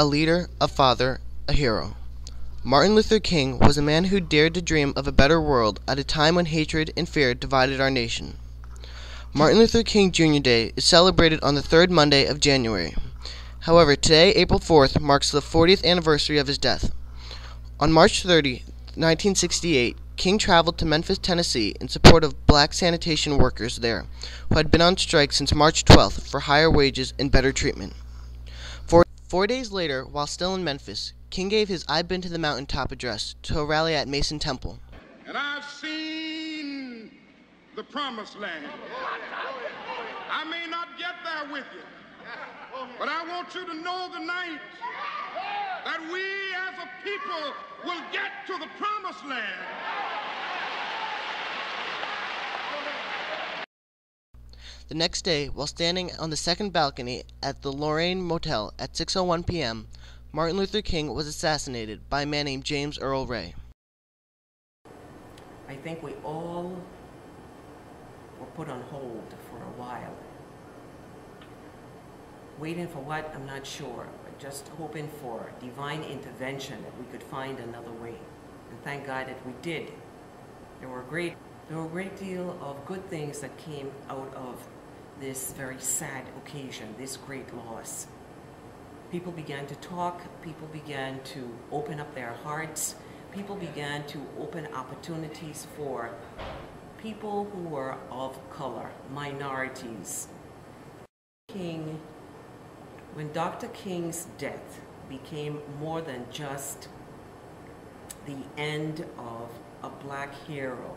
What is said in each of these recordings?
A leader, a father, a hero. Martin Luther King was a man who dared to dream of a better world at a time when hatred and fear divided our nation. Martin Luther King Jr. Day is celebrated on the third Monday of January. However, today, April 4th, marks the 40th anniversary of his death. On March 30, 1968, King traveled to Memphis, Tennessee in support of black sanitation workers there, who had been on strike since March 12th for higher wages and better treatment. 4 days later, while still in Memphis, King gave his "I've Been to the Mountaintop" address to a rally at Mason Temple. And I've seen the promised land. I may not get there with you, but I want you to know tonight that we as a people will get to the promised land. The next day, while standing on the second balcony at the Lorraine Motel at 6:01 p.m., Martin Luther King was assassinated by a man named James Earl Ray. I think we all were put on hold for a while. Waiting for what? I'm not sure, but just hoping for divine intervention that we could find another way. And thank God that we did. There were a great deal of good things that came out of this very sad occasion, this great loss. People began to talk, people began to open up their hearts, people began to open opportunities for people who were of color, minorities. When Dr. King's death became more than just the end of a black hero,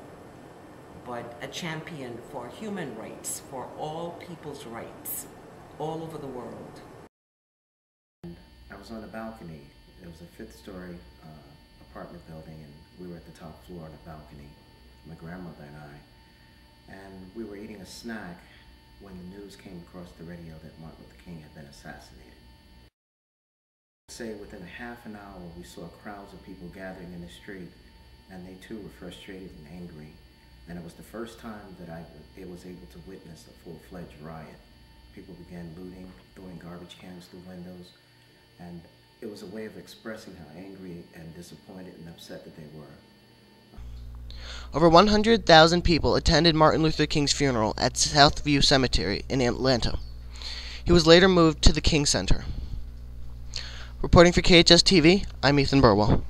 but a champion for human rights, for all people's rights, all over the world. I was on the balcony. It was a fifth-story apartment building, and we were at the top floor on the balcony, my grandmother and I. And we were eating a snack when the news came across the radio that Martin Luther King had been assassinated. Say within a half an hour, we saw crowds of people gathering in the street, and they too were frustrated and angry. And it was the first time that I was able to witness a full-fledged riot. People began looting, throwing garbage cans through windows, and it was a way of expressing how angry and disappointed and upset that they were. Over 100,000 people attended Martin Luther King's funeral at Southview Cemetery in Atlanta. He was later moved to the King Center. Reporting for KHSTV, I'm Ethan Burwell.